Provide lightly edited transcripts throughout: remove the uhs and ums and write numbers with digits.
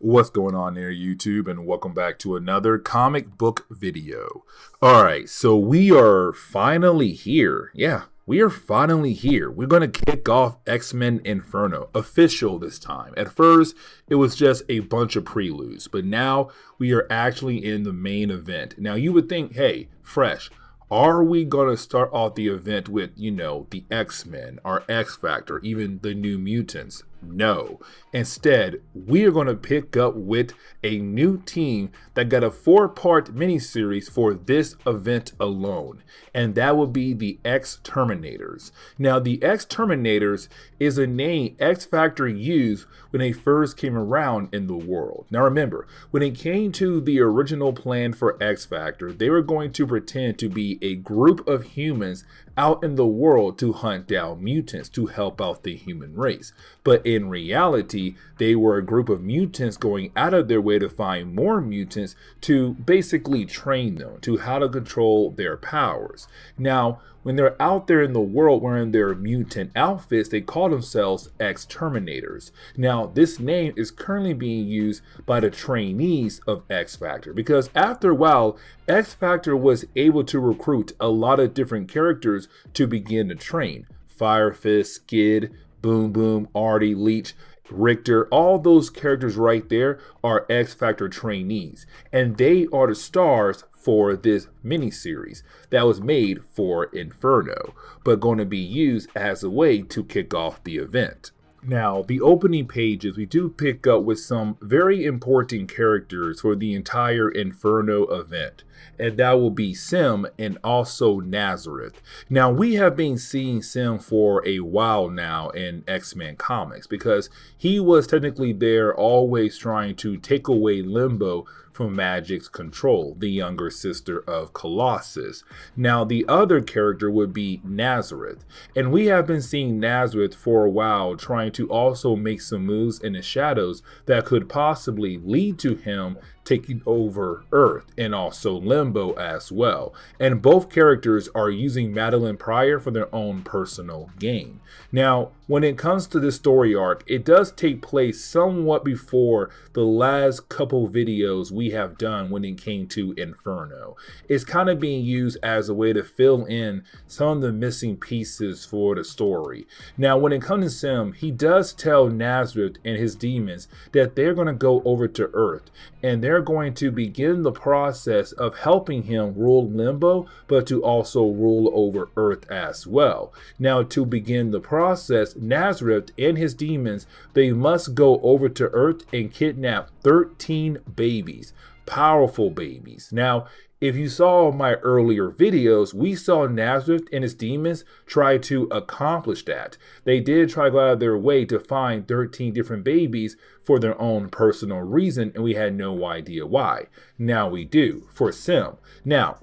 What's going on there, YouTube, and welcome back to another comic book video. All right, so we are finally here. Yeah, we are finally here. We're going to kick off X-Men Inferno, official this time. At first, it was just a bunch of preludes, but now we are actually in the main event. Now, you would think, hey, fresh. Are we going to start off the event with, the X-Men, our X-Factor, even the New Mutants? No. Instead, we are going to pick up with a new team that got a 4-part miniseries for this event alone, and that would be the X-Terminators. Now, the X-Terminators is a name X-Factor used when they first came around in the world. Now, remember, when it came to the original plan for X-Factor, they were going to pretend to be a group of humans out in the world to hunt down mutants to help out the human race. But in reality, they were a group of mutants going out of their way to find more mutants to basically train them to how to control their powers. Now, when they're out there in the world wearing their mutant outfits, they call themselves X-Terminators. Now, this name is currently being used by the trainees of X-Factor because after a while, X-Factor was able to recruit a lot of different characters to begin to train. Fire Fist, Skid, Boom Boom, Artie, Leech, Richter, all those characters right there are X-Factor trainees, and they are the stars for this miniseries that was made for Inferno, but going to be used as a way to kick off the event. Now, the opening pages, we do pick up with some very important characters for the entire Inferno event, and that will be Sim and also Nazareth. Now, we have been seeing Sim for a while now in X-Men comics because he was technically there always trying to take away Limbo from Magic's control, the younger sister of Colossus. Now, the other character would be Nazareth, and we have been seeing Nazareth for a while trying to also make some moves in the shadows that could possibly lead to him taking over Earth and also Limbo as well. And both characters are using Madeline Pryor for their own personal gain. Now, when it comes to this story arc, it does take place somewhat before the last couple videos we have done when it came to Inferno. It's kind of being used as a way to fill in some of the missing pieces for the story. Now, when it comes to Sim, he does tell Nazareth and his demons that they're going to go over to Earth and they're going to begin the process of helping him rule Limbo, but to also rule over Earth as well. Now, to begin the process, Nazareth and his demons, they must go over to Earth and kidnap 13 babies, powerful babies. Now, if you saw my earlier videos, we saw Nazareth and his demons try to accomplish that. They did try to go out of their way to find 13 different babies for their own personal reason, and we had no idea why. Now we do, for Sim. Now,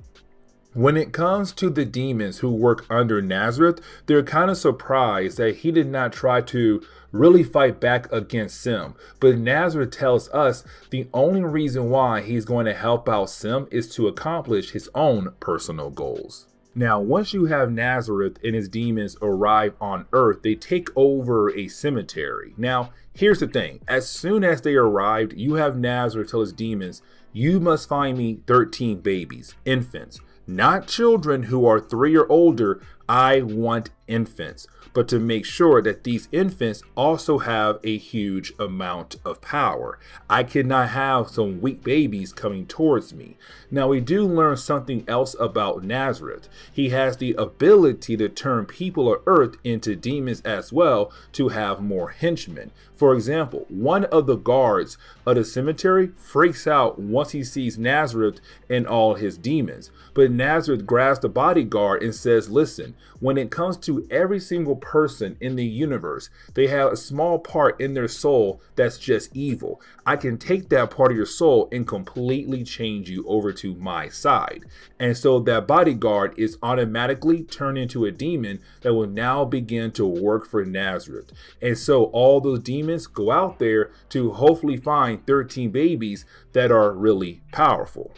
when it comes to the demons who work under Nazareth, they're kind of surprised that he did not try to really fight back against Sim. But Nazareth tells us the only reason why he's going to help out Sim is to accomplish his own personal goals. Now, once you have Nazareth and his demons arrive on Earth, they take over a cemetery. Now, here's the thing. As soon as they arrived, you have Nazareth tell his demons, you must find me 13 babies, infants. Not children who are 3 or older. I want infants, but to make sure that these infants also have a huge amount of power. I cannot have some weak babies coming towards me. Now, we do learn something else about Nazareth. He has the ability to turn people of Earth into demons as well to have more henchmen. For example, one of the guards of the cemetery freaks out once he sees Nazareth and all his demons. But Nazareth grabs the bodyguard and says, listen, when it comes to every single person in the universe, they have a small part in their soul that's just evil. I can take that part of your soul and completely change you over to my side. And so that bodyguard is automatically turned into a demon that will now begin to work for Nazareth. And so all those demons go out there to hopefully find 13 babies that are really powerful.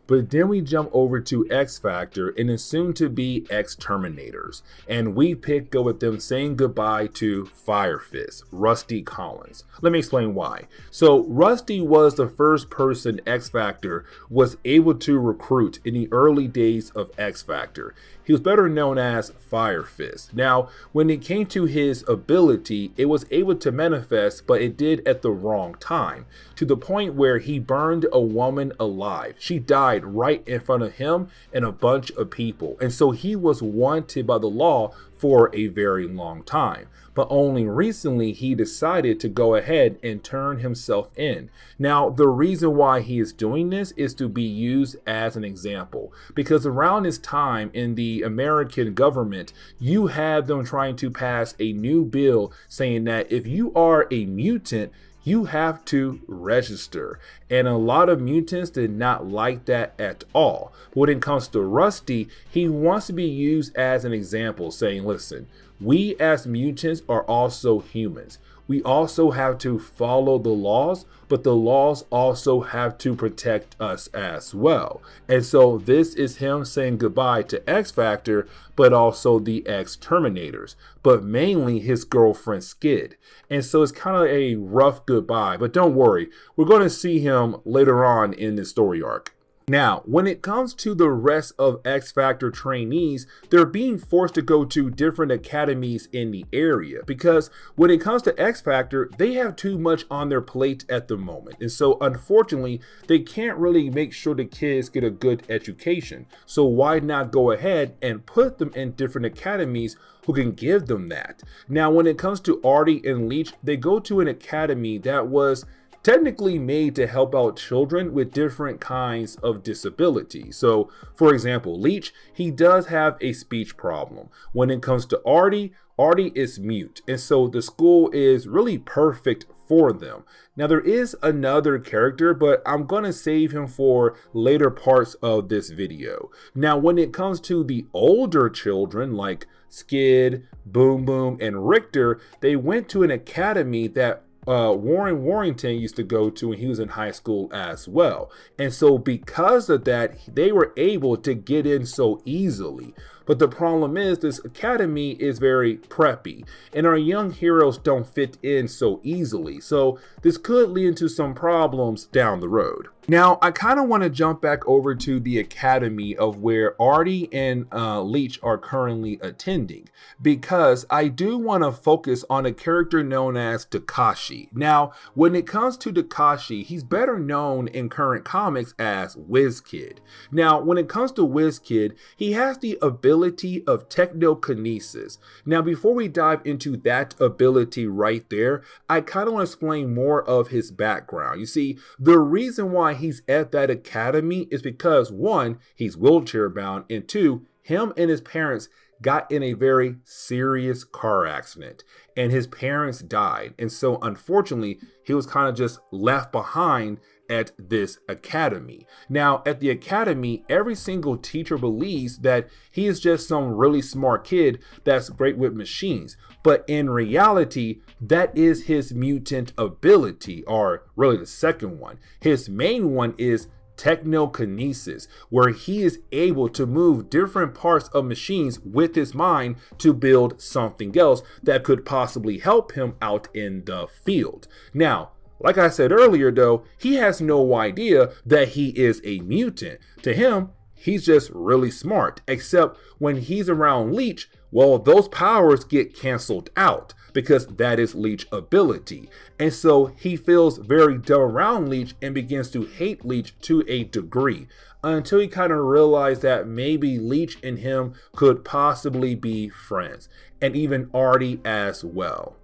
But then we jump over to X Factor and it's soon to be X-Terminators. And we pick up with them saying goodbye to Fire Fist, Rusty Collins. Let me explain why. So Rusty was the first person X Factor was able to recruit in the early days of X Factor. He was better known as Fire Fist. Now, when it came to his ability, it was able to manifest, but it did at the wrong time, to the point where he burned a woman alive. She died right in front of him and a bunch of people. And so he was wanted by the law for a very long time. But only recently he decided to go ahead and turn himself in. Now, the reason why he is doing this is to be used as an example, because around this time in the American government, you have them trying to pass a new bill saying that if you are a mutant, you have to register. And a lot of mutants did not like that at all. But when it comes to Rusty, he wants to be used as an example, saying, listen, we as mutants are also humans. We also have to follow the laws, but the laws also have to protect us as well. And so this is him saying goodbye to X Factor, but also the X-Terminators, but mainly his girlfriend Skid. And so it's kind of a rough goodbye, but don't worry, we're going to see him later on in the story arc. Now, when it comes to the rest of X Factor trainees, they're being forced to go to different academies in the area because when it comes to X Factor, they have too much on their plate at the moment. And so unfortunately, they can't really make sure the kids get a good education. So why not go ahead and put them in different academies who can give them that? Now, when it comes to Artie and Leech, they go to an academy that was technically made to help out children with different kinds of disability. So for example, Leech, he does have a speech problem. When it comes to Artie, Artie is mute. And so the school is really perfect for them. Now there is another character, but I'm gonna save him for later parts of this video. Now when it comes to the older children like Skid, Boom Boom, and Richter, they went to an academy that Warren Warrington used to go to when he was in high school as well. And so because of that, they were able to get in so easily. But the problem is this academy is very preppy and our young heroes don't fit in so easily. So this could lead into some problems down the road. Now, I kind of want to jump back over to the academy of where Artie and Leech are currently attending, because I do want to focus on a character known as Takashi. Now, when it comes to Takashi, he's better known in current comics as Whiz Kid. Now, when it comes to Whiz Kid, he has the ability of technokinesis. Now, before we dive into that ability right there, I kind of want to explain more of his background. You see, the reason why he's at that academy is because one, he's wheelchair bound, and two, him and his parents got in a very serious car accident and his parents died. And so unfortunately, he was kind of just left behind at this academy. Now, at the academy, every single teacher believes that he is just some really smart kid that's great with machines. But in reality, that is his mutant ability, or really the second one. His main one is technokinesis, where he is able to move different parts of machines with his mind to build something else that could possibly help him out in the field. Now, like I said earlier though, he has no idea that he is a mutant. To him, he's just really smart, except when he's around Leech, well, those powers get canceled out because that is Leech ability. And so he feels very dumb around Leech and begins to hate Leech to a degree, until he kind of realized that maybe Leech and him could possibly be friends, and even Artie as well.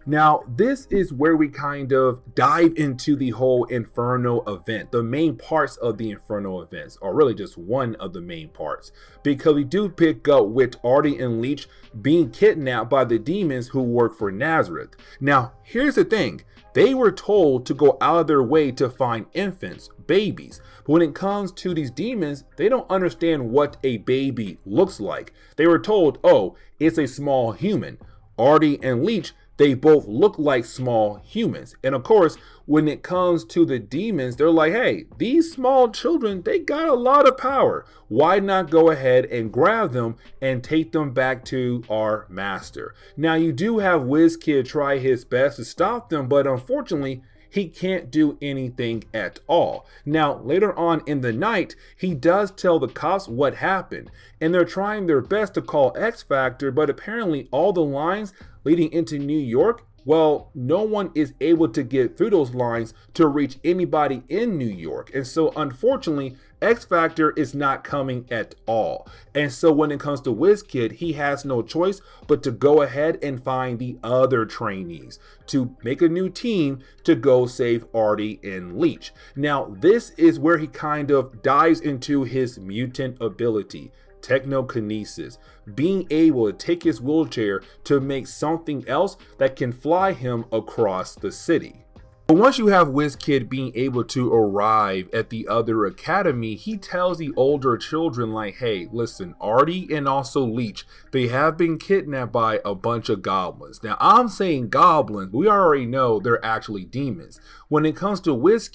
Now, this is where we kind of dive into the whole Inferno event. The main parts of the Inferno events are really just one of the main parts, because we do pick up with Artie and Leech being kidnapped by the demons who work for Nazareth. Now, here's the thing. They were told to go out of their way to find infants, babies. But when it comes to these demons, they don't understand what a baby looks like. They were told, oh, it's a small human. Artie and Leech they both look like small humans. And of course, when it comes to the demons, they're like, hey, these small children, they got a lot of power. Why not go ahead and grab them and take them back to our master? Now, you do have Whiz try his best to stop them, but unfortunately, he can't do anything at all. Now, later on in the night, he does tell the cops what happened, and they're trying their best to call X Factor, but apparently all the lines leading into New York, well, no one is able to get through those lines to reach anybody in New York. And so unfortunately, X Factor is not coming at all. And so when it comes to Whiz, he has no choice but to go ahead and find the other trainees to make a new team to go save Artie and Leech. Now, this is where he kind of dives into his mutant ability. Technokinesis, being able to take his wheelchair to make something else that can fly him across the city. But once you have Whiz being able to arrive at the other academy, he tells the older children like, hey, listen, Artie and also Leech, they have been kidnapped by a bunch of goblins. Now, I'm saying goblins, we already know they're actually demons. When it comes to Whiz,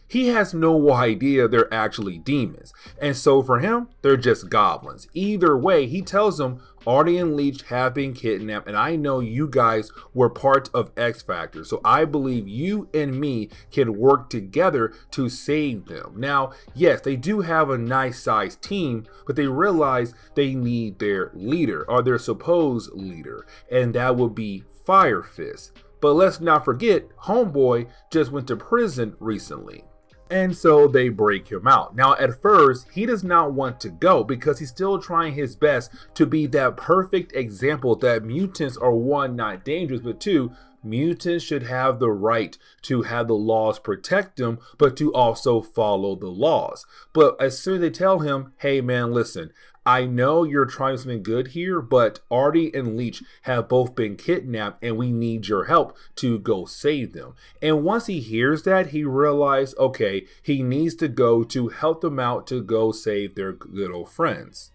he has no idea they're actually demons. And so for him, they're just goblins. Either way, he tells them Artie and Leech have been kidnapped, and I know you guys were part of X Factor. So I believe you and me can work together to save them. Now, yes, they do have a nice sized team, but they realize they need their leader, or their supposed leader, and that would be Fire Fist. But let's not forget, Homeboy just went to prison recently. And so they break him out. Now, at first, he does not want to go because he's still trying his best to be that perfect example that mutants are, one, not dangerous, but two, mutants should have the right to have the laws protect them, but to also follow the laws. But as soon as they tell him, hey man, listen, I know you're trying something good here, but Artie and Leech have both been kidnapped and we need your help to go save them. And once he hears that, he realizes, okay, he needs to go to help them out to go save their little friends.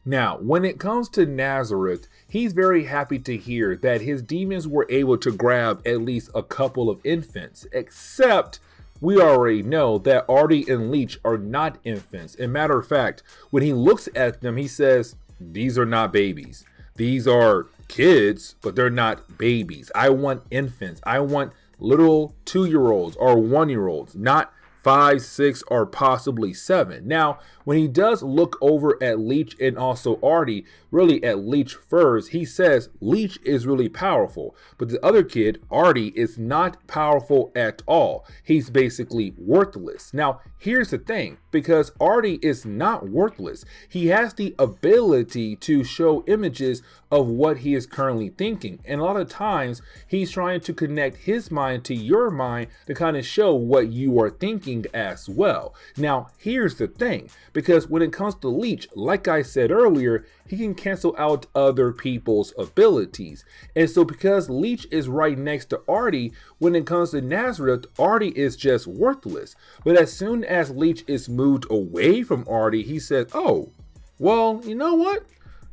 Now, when it comes to Nazareth, he's very happy to hear that his demons were able to grab at least a couple of infants, except we already know that Artie and Leech are not infants. As a matter of fact, when he looks at them, he says, these are not babies. These are kids, but they're not babies. I want infants. I want little 2-year-olds or 1-year-olds, not 5, 6, or possibly 7. Now, when he does look over at Leech and also Artie, really at Leech first, he says Leech is really powerful, but the other kid, Artie, is not powerful at all. He's basically worthless. Now, here's the thing, because Artie is not worthless. He has the ability to show images of what he is currently thinking, and a lot of times he's trying to connect his mind to your mind to kind of show what you are thinking as well. Now, here's the thing, because when it comes to Leech, like I said earlier, he can cancel out other people's abilities. And so because Leech is right next to Artie, when it comes to Nazareth, Artie is just worthless. But as soon as Leech is moved away from Artie, he says, oh, well, you know what?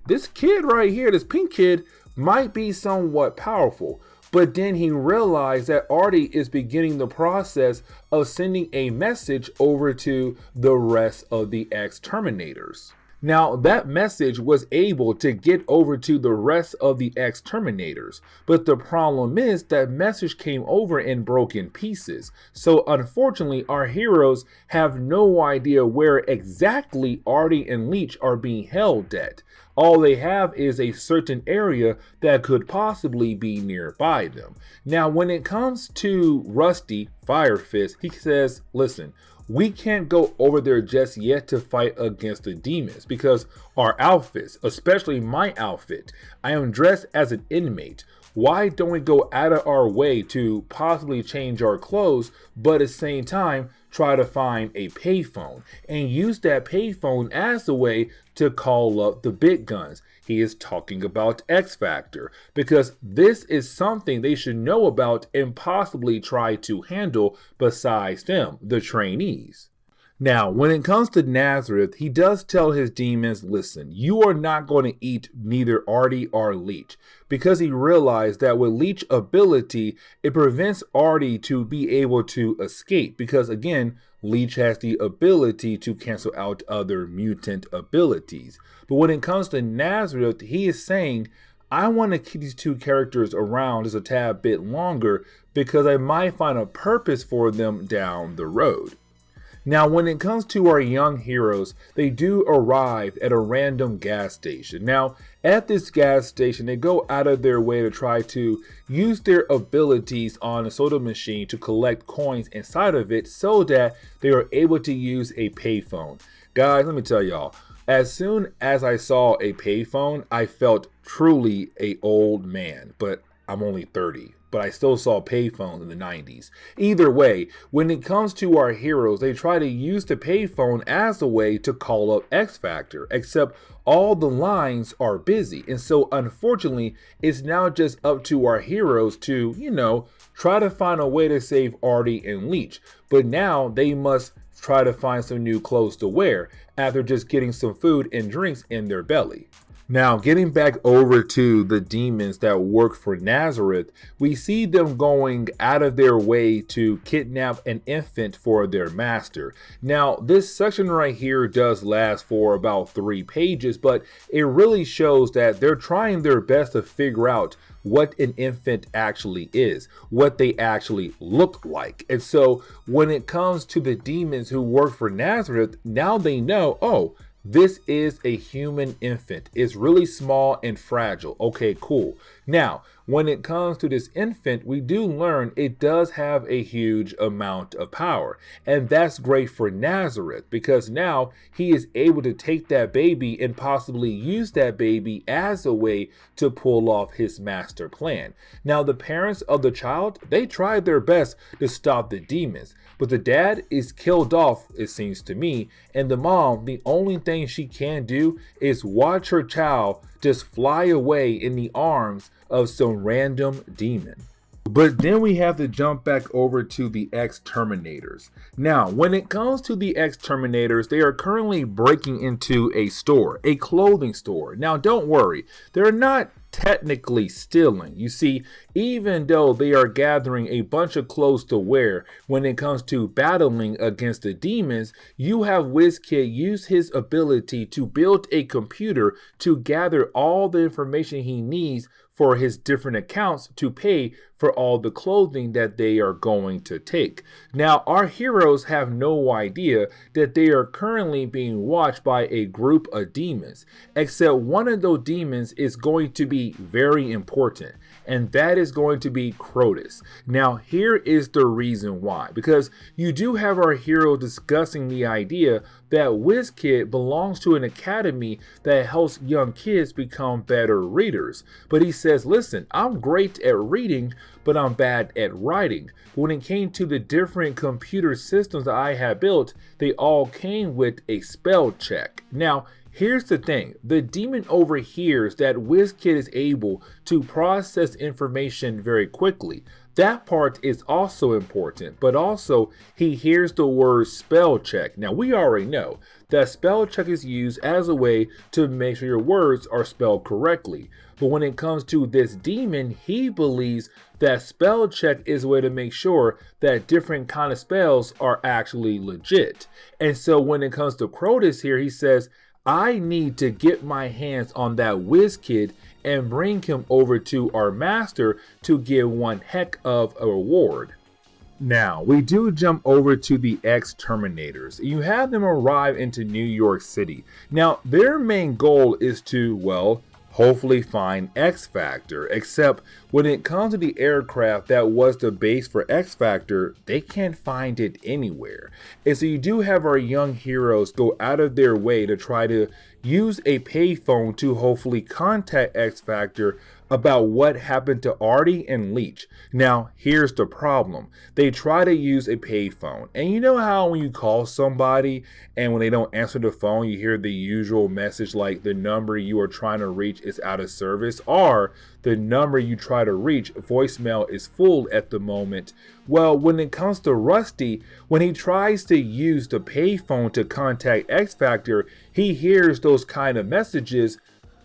This kid right here, this pink kid, might be somewhat powerful. But then he realized that Artie is beginning the process of sending a message over to the rest of the X-Terminators. Now, that message was able to get over to the rest of the X-Terminators, but the problem is that message came over in broken pieces. So unfortunately, our heroes have no idea where exactly Artie and Leech are being held at. All they have is a certain area that could possibly be nearby them. Now, when it comes to Rusty, Fire Fist, he says, listen, we can't go over there just yet to fight against the demons because our outfits, especially my outfit, I am dressed as an inmate. Why don't we go out of our way to possibly change our clothes, but at the same time, try to find a payphone and use that payphone as a way to call up the big guns? He is talking about X Factor because this is something they should know about and possibly try to handle besides them, the trainees. Now, when it comes to Nazareth, he does tell his demons, listen, you are not going to eat neither Artie or Leech, because he realized that with Leech ability, it prevents Artie to be able to escape, because again, Leech has the ability to cancel out other mutant abilities. But when it comes to Nazareth, he is saying, I want to keep these two characters around just a tad bit longer because I might find a purpose for them down the road. Now, when it comes to our young heroes, they do arrive at a random gas station. Now, at this gas station, they go out of their way to try to use their abilities on a soda machine to collect coins inside of it so that they are able to use a payphone. Guys, let me tell y'all, as soon as I saw a payphone, I felt truly an old man, but I'm only 30. But I still saw payphones in the 90s. Either way, when it comes to our heroes, they try to use the payphone as a way to call up X Factor, except all the lines are busy. And so unfortunately, it's now just up to our heroes to, try to find a way to save Artie and Leech. But now they must try to find some new clothes to wear after just getting some food and drinks in their belly. Now, getting back over to the demons that work for Nazareth, we see them going out of their way to kidnap an infant for their master. Now, this section right here does last for about 3 pages, but it really shows that they're trying their best to figure out what an infant actually is, what they actually look like. And so when it comes to the demons who work for Nazareth, now they know, oh, this is a human infant. It's really small and fragile. Okay, cool. Now, when it comes to this infant, we do learn it does have a huge amount of power. And that's great for Nazareth because now he is able to take that baby and possibly use that baby as a way to pull off his master plan. Now, the parents of the child, they tried their best to stop the demons, but the dad is killed off, it seems to me, and the mom, the only thing she can do is watch her child just fly away in the arms of some random demon. But then we have to jump back over to the X-Terminators. Now, when it comes to the X-Terminators, they are currently breaking into a store, a clothing store. Now, don't worry, they're not technically stealing. You see, even though they are gathering a bunch of clothes to wear, when it comes to battling against the demons, you have Whiz use his ability to build a computer to gather all the information he needs for his different accounts to pay for all the clothing that they are going to take. Now, our heroes have no idea that they are currently being watched by a group of demons, except one of those demons is going to be very important, and that is going to be Crotus. Now, here is the reason why, because you do have our hero discussing the idea that Whiz belongs to an academy that helps young kids become better readers. But he says, listen, I'm great at reading, but I'm bad at writing. When it came to the different computer systems that I had built, they all came with a spell check. Now, here's the thing, the demon overhears that Whiz is able to process information very quickly. That part is also important, but also he hears the word spell check. Now, we already know that spell check is used as a way to make sure your words are spelled correctly. But when it comes to this demon, he believes that spell check is a way to make sure that different kind of spells are actually legit. And so when it comes to Crotus here, he says, I need to get my hands on that Whiz and bring him over to our master to give one heck of a reward. Now, we do jump over to the X-Terminators. You have them arrive into New York City. Now, their main goal is to, well, hopefully find X Factor, except when it comes to the aircraft that was the base for X Factor, they can't find it anywhere. And so you do have our young heroes go out of their way to try to use a payphone to hopefully contact X Factor about what happened to Artie and Leech. Now, here's the problem. They try to use a payphone. And you know how when you call somebody and when they don't answer the phone, you hear the usual message like the number you are trying to reach is out of service, or the number you try to reach, voicemail, is full at the moment. Well, when it comes to Rusty, when he tries to use the payphone to contact X Factor, he hears those kind of messages,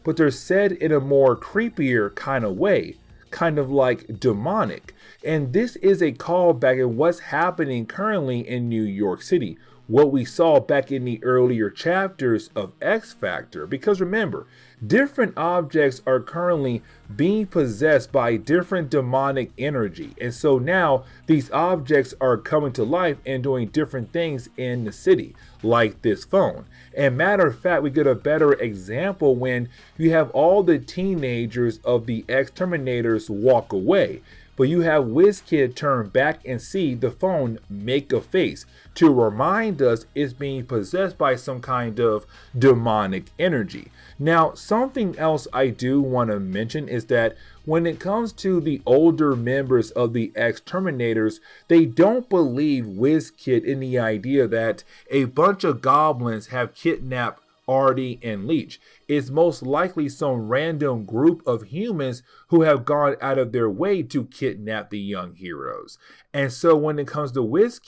but they're said in a more creepier kind of way, kind of like demonic. And this is a callback in what's happening currently in New York City, what we saw back in the earlier chapters of X Factor. Because remember, different objects are currently being possessed by different demonic energy. And so now these objects are coming to life and doing different things in the city, like this phone. And matter of fact, we get a better example when you have all the teenagers of the X-Terminators walk away, but you have Whiz turn back and see the phone make a face to remind us it's being possessed by some kind of demonic energy. Now, something else I do want to mention is that when it comes to the older members of the X-Terminators, they don't believe Whiz in the idea that a bunch of goblins have kidnapped Artie and Leech. It's most likely some random group of humans who have gone out of their way to kidnap the young heroes. And so when it comes to Whiz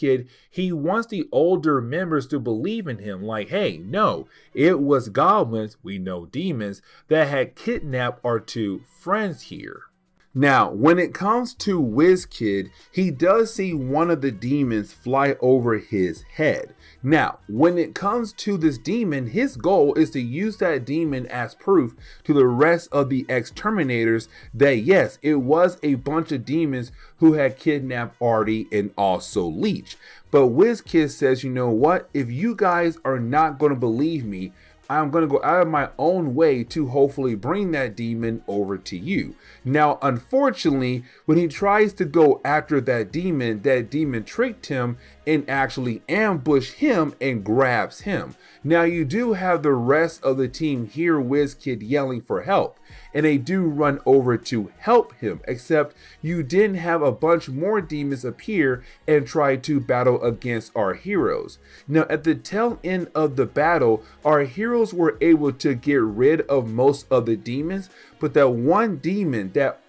he wants the older members to believe in him, like, hey, no, it was goblins, we know demons, that had kidnapped our two friends here. Now, when it comes to Whiz he does see one of the demons fly over his head. Now, when it comes to this demon, his goal is to use that demon as proof to the rest of the X-Terminators that yes, it was a bunch of demons who had kidnapped Artie and also Leech. But Whiz says, you know what? If you guys are not going to believe me, I'm going to go out of my own way to hopefully bring that demon over to you. Now, unfortunately, when he tries to go after that demon tricked him and actually ambushed him and grabs him. Now, you do have the rest of the team hear Whiz yelling for help, and they do run over to help him, except you didn't have a bunch more demons appear and try to battle against our heroes. Now, at the tail end of the battle, our heroes were able to get rid of most of the demons, but that one demon that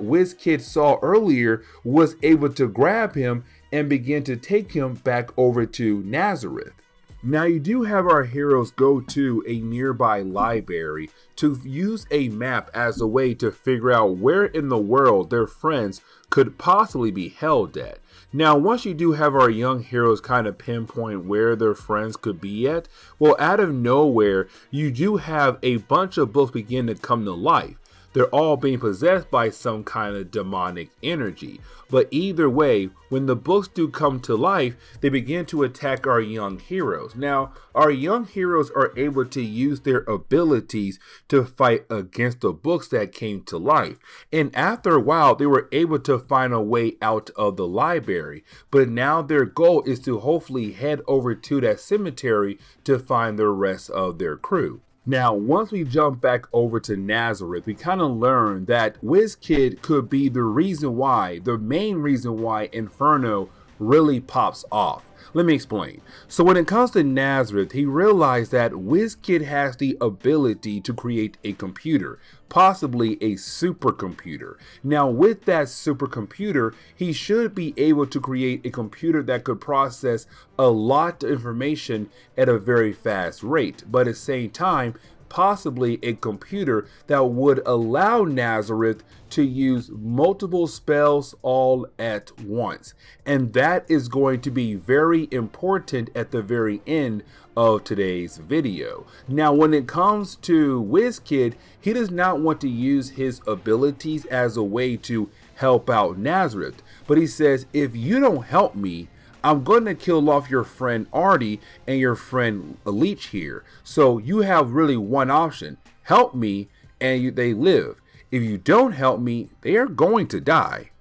Whiz saw earlier was able to grab him and begin to take him back over to Nazareth. Now, you do have our heroes go to a nearby library to use a map as a way to figure out where in the world their friends could possibly be held at. Now, once you do have our young heroes kind of pinpoint where their friends could be at, well, out of nowhere, you do have a bunch of books begin to come to life. They're all being possessed by some kind of demonic energy. But either way, when the books do come to life, they begin to attack our young heroes. Now, our young heroes are able to use their abilities to fight against the books that came to life. And after a while, they were able to find a way out of the library. But now their goal is to hopefully head over to that cemetery to find the rest of their crew. Now, once we jump back over to Nazareth, we kind of learn that Whiz could be the main reason why Inferno really pops off. Let me explain. So when it comes to Nazareth, he realized that Whiz has the ability to create a computer, possibly a supercomputer. Now, with that supercomputer, he should be able to create a computer that could process a lot of information at a very fast rate, but at the same time, possibly a computer that would allow Nazareth to use multiple spells all at once. And that is going to be very important at the very end of today's video. Now, when it comes to Whiz he does not want to use his abilities as a way to help out Nazareth, but he says, if you don't help me, I'm going to kill off your friend Artie and your friend Leech here. So you have really one option. Help me and they live. If you don't help me, they are going to die.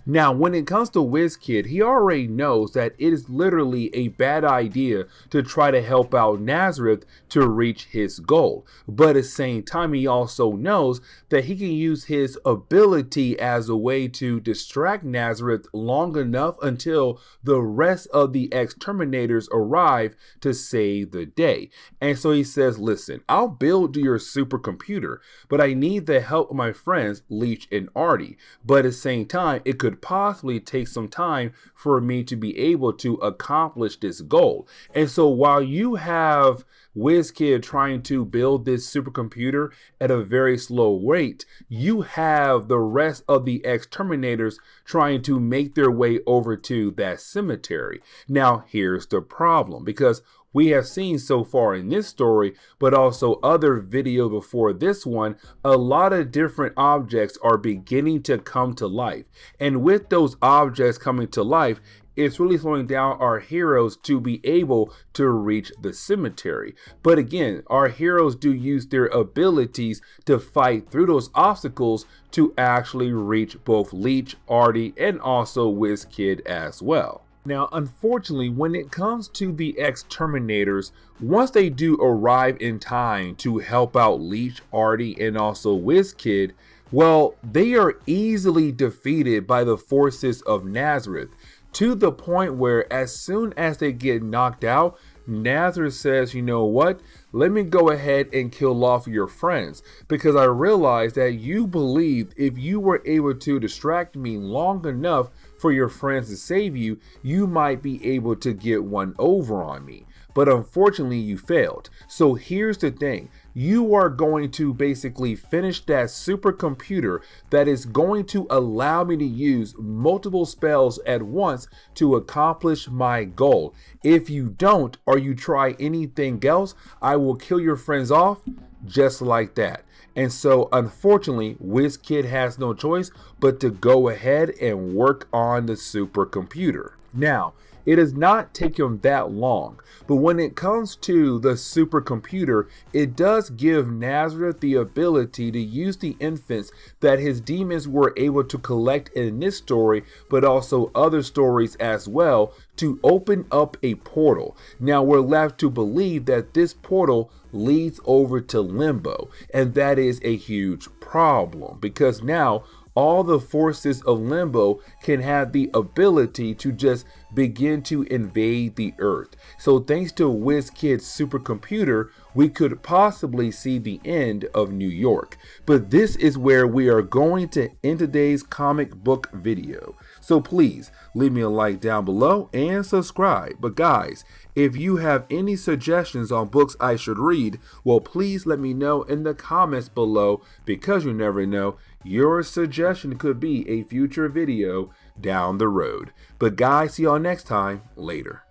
Now, when it comes to Whiz Kid, he already knows that it is literally a bad idea to try to help out Nazareth to reach his goal. But at the same time, he also knows that he can use his ability as a way to distract Nazareth long enough until the rest of the X-Terminators arrive to save the day. And so he says, listen, I'll build your supercomputer, but I need the help of my friends Leech and Artie. But at the same time, it could possibly take some time for me to be able to accomplish this goal. And so while you have Whiz Kid trying to build this supercomputer at a very slow rate, you have the rest of the X-Terminators trying to make their way over to that cemetery. Now, here's the problem, because we have seen so far in this story, but also other video before this one, a lot of different objects are beginning to come to life. And with those objects coming to life, it's really slowing down our heroes to be able to reach the cemetery. But again, our heroes do use their abilities to fight through those obstacles to actually reach both Leech, Artie, and also Whiz Kid as well. Now, unfortunately, when it comes to the X-Terminators, once they do arrive in time to help out Leech, Artie, and also Whiz Kid, well, they are easily defeated by the forces of Nazareth, to the point where as soon as they get knocked out, Nazareth says, you know what, let me go ahead and kill off your friends, because I realize that you believed if you were able to distract me long enough for your friends to save you, you might be able to get one over on me. But unfortunately, you failed. So here's the thing. You are going to basically finish that supercomputer that is going to allow me to use multiple spells at once to accomplish my goal. If you don't, or you try anything else, I will kill your friends off just like that. And so unfortunately, Whiz Kid has no choice but to go ahead and work on the supercomputer. Now, it does not take him that long, but when it comes to the supercomputer, it does give Nazareth the ability to use the infants that his demons were able to collect in this story, but also other stories as well, to open up a portal. Now we're left to believe that this portal leads over to Limbo, and that is a huge problem, because now all the forces of Limbo can have the ability to just begin to invade the earth. So thanks to Whiz Kid's supercomputer, we could possibly see the end of New York. But this is where we are going to end today's comic book video. So please leave me a like down below and subscribe. But guys, if you have any suggestions on books I should read, well, please let me know in the comments below, because you never know, your suggestion could be a future video down the road. But guys, see y'all next time. Later.